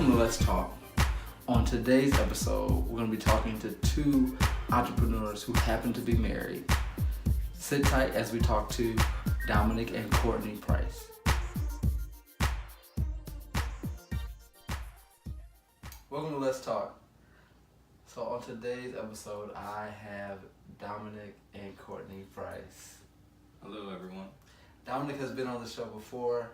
Welcome to Let's Talk. On today's episode, we're going to be talking to two entrepreneurs who happen to be married. Sit tight as we talk to Dominic and Courtney Price. Welcome to Let's Talk. So on today's episode, I have Dominic and Courtney Price. Hello, everyone. Dominic has been on the show before,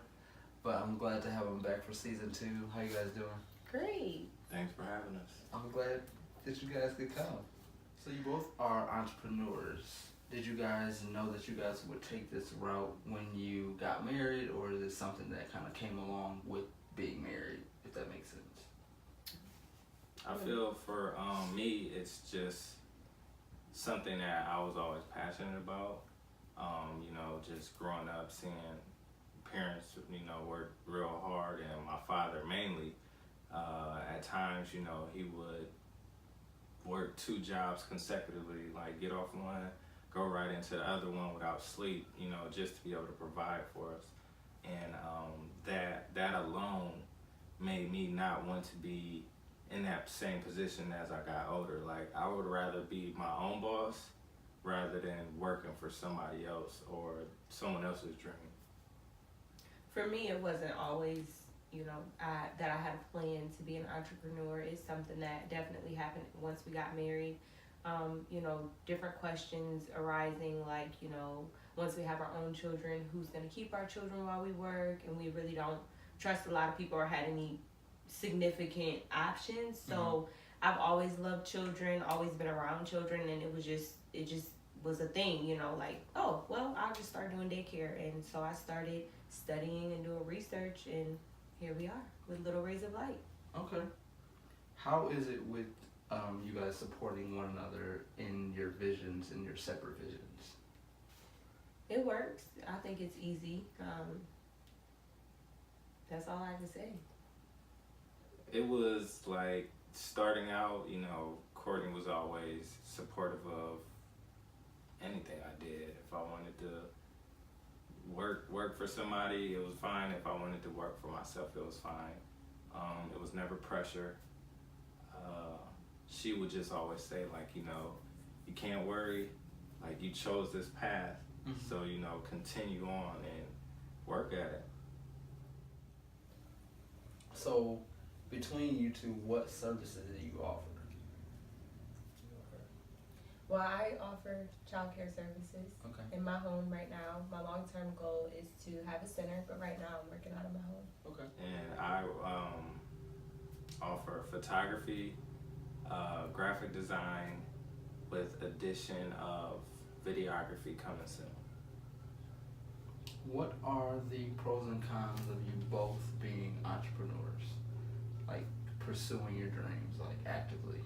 but I'm glad to have him back for season 2. How you guys doing? Great. Thanks for having us. I'm glad that you guys could come. So you both are entrepreneurs. Did you guys know that you guys would take this route when you got married, or is it something that kind of came along with being married, if that makes sense? I feel for me, it's just something that I was always passionate about. Just growing up, seeing parents, work real hard, and my father mainly. At times, he would work 2 jobs consecutively, like get off one, go right into the other one without sleep, just to be able to provide for us. And that alone made me not want to be in that same position as I got older. Like, I would rather be my own boss rather than working for somebody else or someone else's dream. For me, it wasn't always, that I had a plan to be an entrepreneur. It's something that definitely happened once we got married. Different questions arising, like, once we have our own children, who's going to keep our children while we work? And we really don't trust a lot of people or had any significant options. So I've always loved children, always been around children, and it just was a thing, like, oh, well, I'll just start doing daycare. And so I started studying and doing research, and here we are with Little Rays of Light. Okay. How is it with you guys supporting one another in your visions and your separate visions? It works. I think it's easy. That's all I can say. It was like starting out, Courtney was always supportive of anything I did. If I wanted to work for somebody, it was fine. If I wanted to work for myself, it was fine. It was never pressure. She would just always say, like, you can't worry. Like, you chose this path, so, continue on and work at it. So, between you two, what services do you offer? Well, I offer childcare services in my home right now. My long-term goal is to have a center, but right now I'm working out of my home. Okay. And I offer photography, graphic design, with addition of videography coming soon. What are the pros and cons of you both being entrepreneurs? Like, pursuing your dreams, like, actively?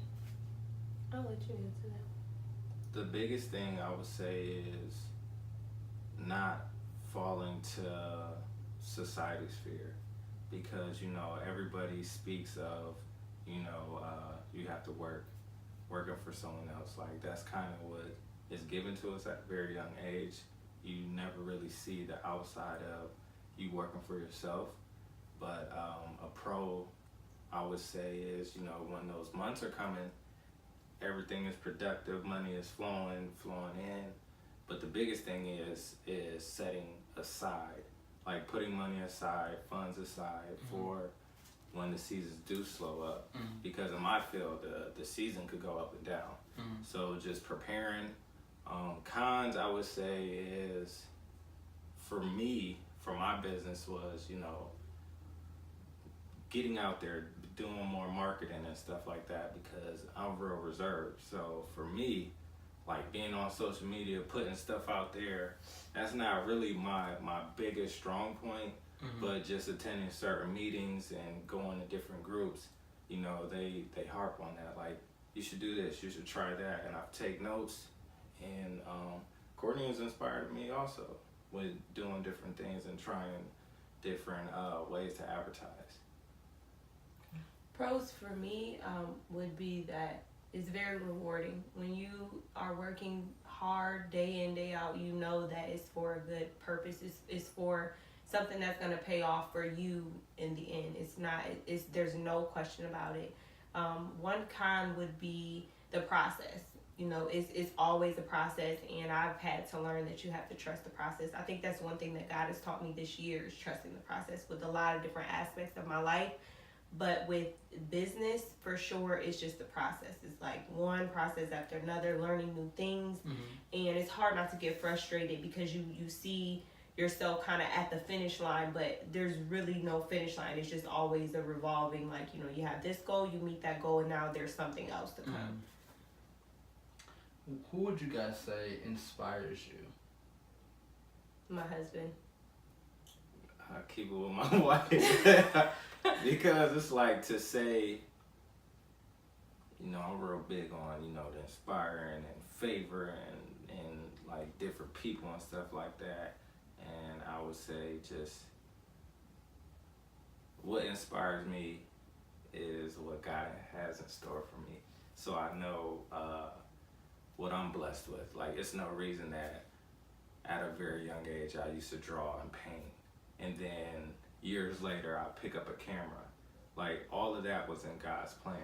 I'll let you answer that. The biggest thing I would say is not falling to society's fear, because everybody speaks of you have to working for someone else. Like, that's kind of what is given to us at a very young age. You never really see the outside of you working for yourself. But a pro, I would say, is when those months are coming, everything is productive, money is flowing in. But the biggest thing is setting aside, like putting money aside, funds aside for when the seasons do slow up. Because in my field, the season could go up and down. So just preparing. Cons, I would say, is for me, for my business, was getting out there, doing more marketing and stuff like that, because I'm real reserved. So for me, like, being on social media, putting stuff out there, that's not really my biggest strong point. But just attending certain meetings and going to different groups, they harp on that. Like, you should do this, you should try that, and I take notes. And Courtney has inspired me also with doing different things and trying different ways to advertise. Pros for me would be that it's very rewarding. When you are working hard day in, day out, that it's for a good purpose. It's for something that's going to pay off for you in the end. There's no question about it. One con would be the process. It's always a process, and I've had to learn that you have to trust the process. I think that's one thing that God has taught me this year is trusting the process with a lot of different aspects of my life. But with business, for sure, it's just the process. It's like one process after another, learning new things. And it's hard not to get frustrated because you see yourself kind of at the finish line, but there's really no finish line. It's just always a revolving, like, you have this goal, you meet that goal, and now there's something else to come. Who would you guys say inspires you? My husband. I keep it with my wife. Because it's like to say, I'm real big on, the inspiring and favor and like different people and stuff like that. And I would say just what inspires me is what God has in store for me. So I know what I'm blessed with. Like, it's no reason that at a very young age I used to draw and paint. And then years later I pick up a camera. Like, all of that was in God's plan.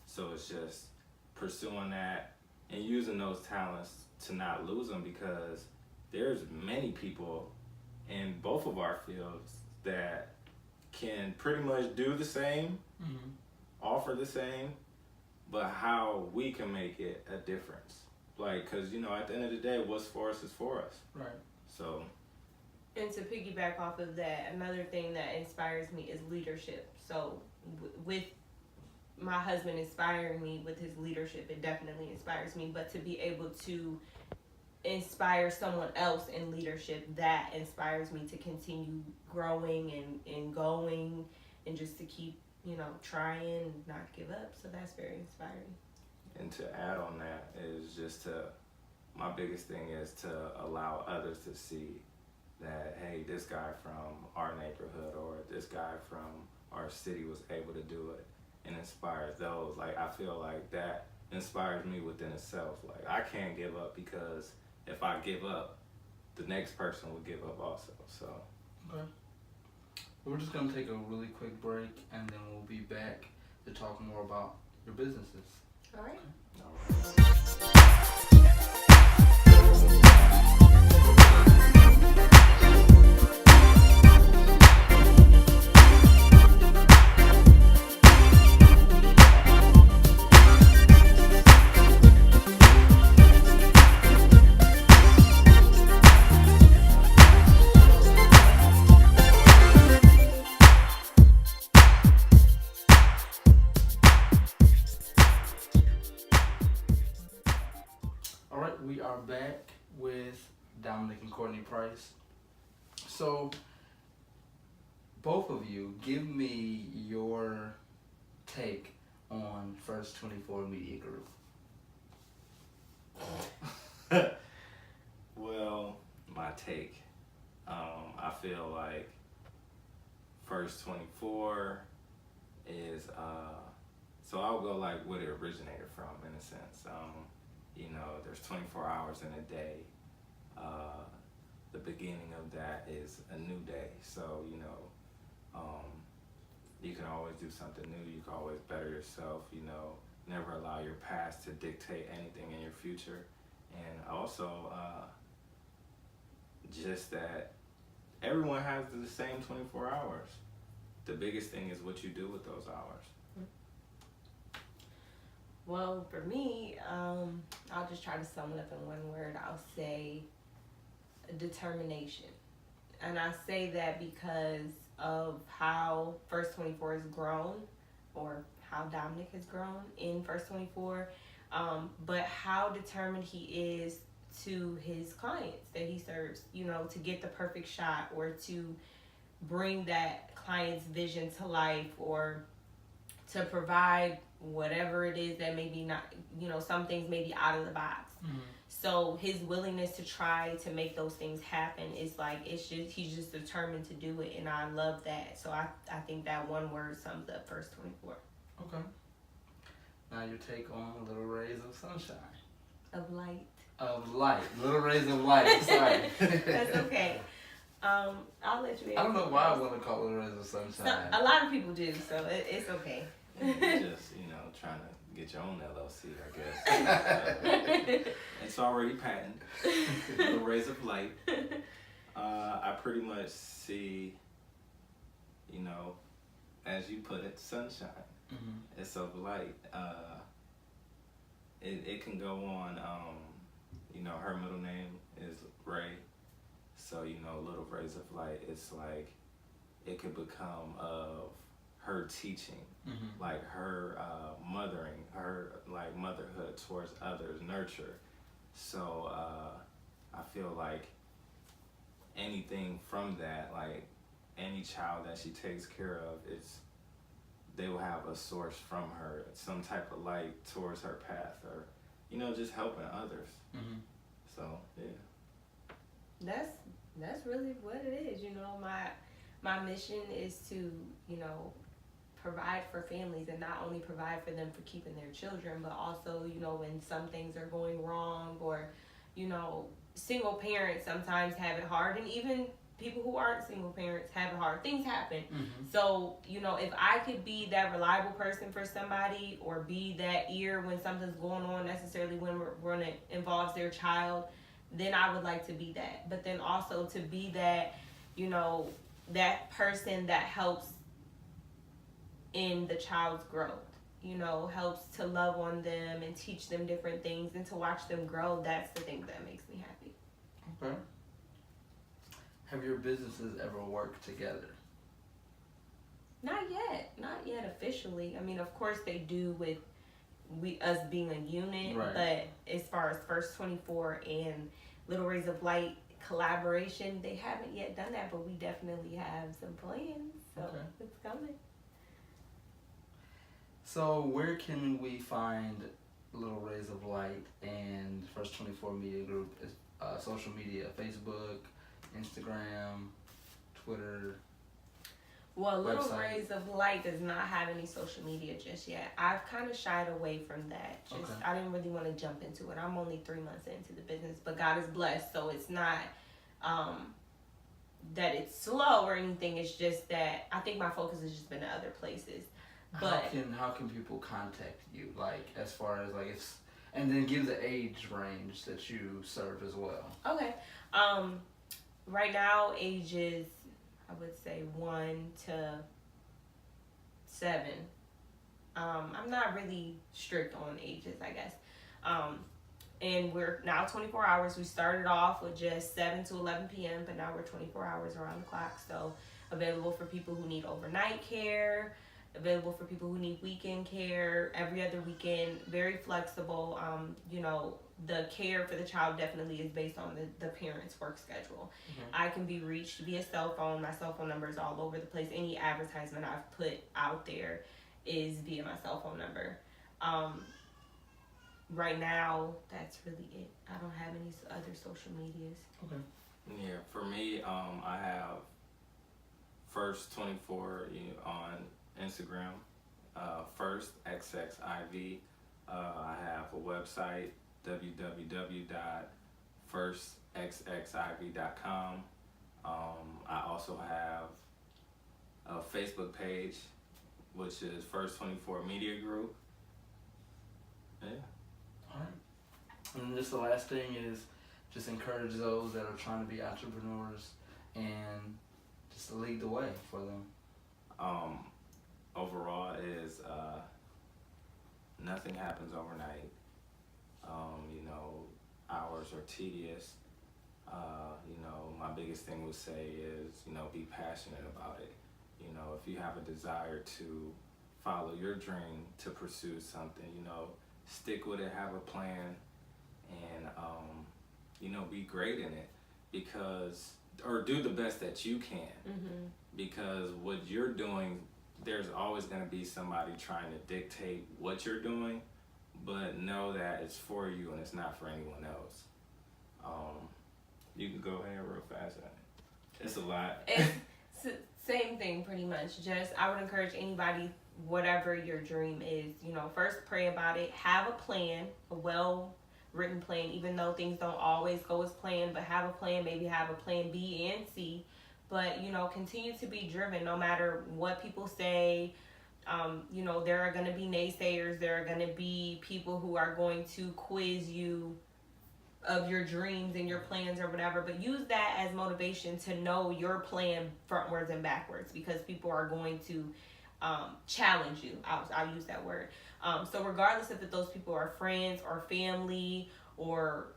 So it's just pursuing that and using those talents to not lose them, because there's many people in both of our fields that can pretty much do the same, offer the same, but how we can make it a difference. Like, because, at the end of the day, what's for us is for us. Right. So. And to piggyback off of that, another thing that inspires me is leadership. So with my husband inspiring me with his leadership, it definitely inspires me. But to be able to inspire someone else in leadership, that inspires me to continue growing and going, and just to keep, trying and not give up. So that's very inspiring. And to add on that is just my biggest thing is to allow others to see that, hey, this guy from our neighborhood or this guy from our city was able to do it, and inspires those. Like, I feel like that inspires me within itself. Like, I can't give up, because if I give up, the next person will give up also. So. Okay. We're just going to take a really quick break, and then we'll be back to talk more about your businesses. All right. We are back with Dominic and Courtney Price. So, both of you, give me your take on First 24 Media Group. Well, my take. I feel like First 24 is, so I'll go like where it originated from, in a sense. There's 24 hours in a day. The beginning of that is a new day. So, you can always do something new. You can always better yourself, never allow your past to dictate anything in your future. And also, just that everyone has the same 24 hours. The biggest thing is what you do with those hours. Well, for me, I'll just try to sum it up in one word. I'll say determination. And I say that because of how First 24 has grown, or how Dominic has grown in First 24, but how determined he is to his clients that he serves, to get the perfect shot, or to bring that client's vision to life, or to provide whatever it is that maybe not, some things may be out of the box. So his willingness to try to make those things happen is like, he's just determined to do it, and I love that. So I think that one word sums up First 24. Okay. Now your take on Little Rays of Sunshine. Of light. Of light. Little Rays of Light. Sorry. That's okay. I'll let you. I don't know why I want to call it Rays of Sunshine. A lot of people do, so it's okay. Just, trying to get your own LLC, I guess. It's already patented. The Rays of Light. I pretty much see, as you put it, sunshine. Mm-hmm. It's of light. It can go on, her middle name is Ray. So, Little Rays of Light, it's like it could become of her teaching, mm-hmm. like her mothering, her like motherhood towards others, nurture. So I feel like anything from that, like any child that she takes care of, they will have a source from her, some type of light towards her path, or just helping others. Mm-hmm. So yeah. That's really what it is. My mission is to provide for families, and not only provide for them for keeping their children, but also when some things are going wrong, or single parents sometimes have it hard, and even people who aren't single parents have it hard. Things happen. Mm-hmm. So, if I could be that reliable person for somebody, or be that ear when something's going on, necessarily when it involves their child, then I would like to be that. But then also to be that, that person that helps in the child's growth, helps to love on them and teach them different things, and to watch them grow. That's the thing that makes me happy. Okay. Have your businesses ever worked together? Not yet officially. I mean, of course they do with us being a unit, right. But as far as First 24 and Little Rays of Light collaboration, they haven't yet done that, but we definitely have some plans, so okay. It's coming. So where can we find Little Rays of Light and First 24 Media Group? Social media, Facebook, Instagram, Twitter. Well, Little Rays of Light does not have any social media just yet. I've kind of shied away from that. Okay. I didn't really want to jump into it. I'm only 3 months into the business, but God is blessed, so it's not that it's slow or anything. It's just that I think my focus has just been in other places. But how can people contact you? Like, as far as like it's, and then give the age range that you serve as well. Okay. Right now, ages, I would say 1 to 7. I'm not really strict on ages, I guess. And we're now 24 hours. We started off with just 7 to 11 p.m., but now we're 24 hours around the clock. So available for people who need overnight care, available for people who need weekend care, every other weekend, very flexible. The care for the child definitely is based on the parent's work schedule. Mm-hmm. I can be reached via cell phone. My cell phone number is all over the place. Any advertisement I've put out there is via my cell phone number. Right now, that's really it. I don't have any other social medias. Okay. Yeah, for me, I have First 24 on Instagram, First XXIV. I have a website, www.firstxxiv.com. I also have a Facebook page, which is First 24 Media Group. Yeah. All right. And just the last thing is just encourage those that are trying to be entrepreneurs and just lead the way for them. Overall is nothing happens overnight. Hours are tedious. My biggest thing would say is, be passionate about it. If you have a desire to follow your dream, to pursue something, stick with it, have a plan, and, be great in it, or do the best that you can. Mm-hmm. Because what you're doing, there's always going to be somebody trying to dictate what you're doing, but know that it's for you and it's not for anyone else. You can go ahead real fast on it. It's a lot. It's same thing pretty much. Just, I would encourage anybody, whatever your dream is, first pray about it, have a plan, a well written plan, even though things don't always go as planned, but have a plan, maybe have a plan B and C. But, you know, continue to be driven no matter what people say. You know, there are going to be naysayers. There are going to be people who are going to quiz you of your dreams and your plans or whatever. But use that as motivation to know your plan frontwards and backwards, because people are going to challenge you. I'll use that word. So regardless if those people are friends or family or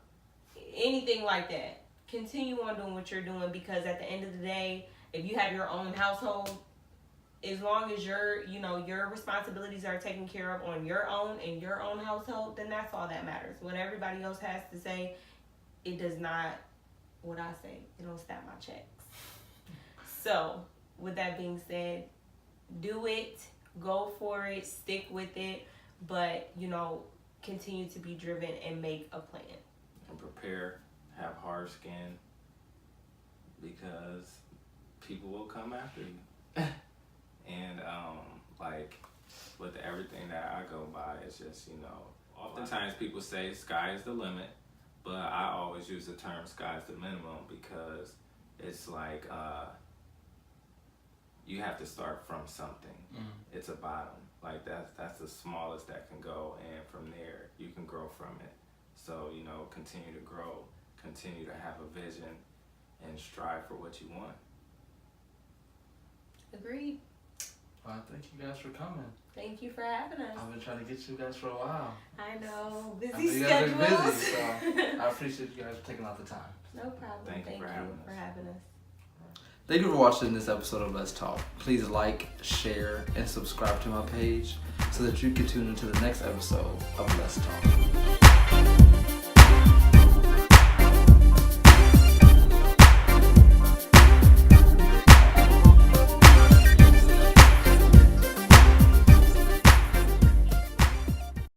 anything like that, continue on doing what you're doing, because at the end of the day, if you have your own household, as long as your responsibilities are taken care of on your own in your own household, then that's all that matters. What everybody else has to say, it does not, it don't stamp my checks. So with that being said, do it, go for it, stick with it, but, you know, continue to be driven and make a plan. And prepare, have hard skin, because people will come after you. And like with everything that I go by, it's just, you know, oftentimes people say sky is the limit, but I always use the term sky's the minimum, because it's like you have to start from something. It's a bottom. Like that's the smallest that can go, and from there you can grow from it. So, you know, continue to grow, continue to have a vision, and strive for what you want. Agreed. Well, thank you guys for coming. Thank you for having us. I've been trying to get you guys for a while. I know, I know busy you guys schedules. are busy, so I appreciate you guys taking out the time. No problem. Thank you for having us. Thank you for watching this episode of Let's Talk. Please like, share, and subscribe to my page so that you can tune into the next episode of Let's Talk.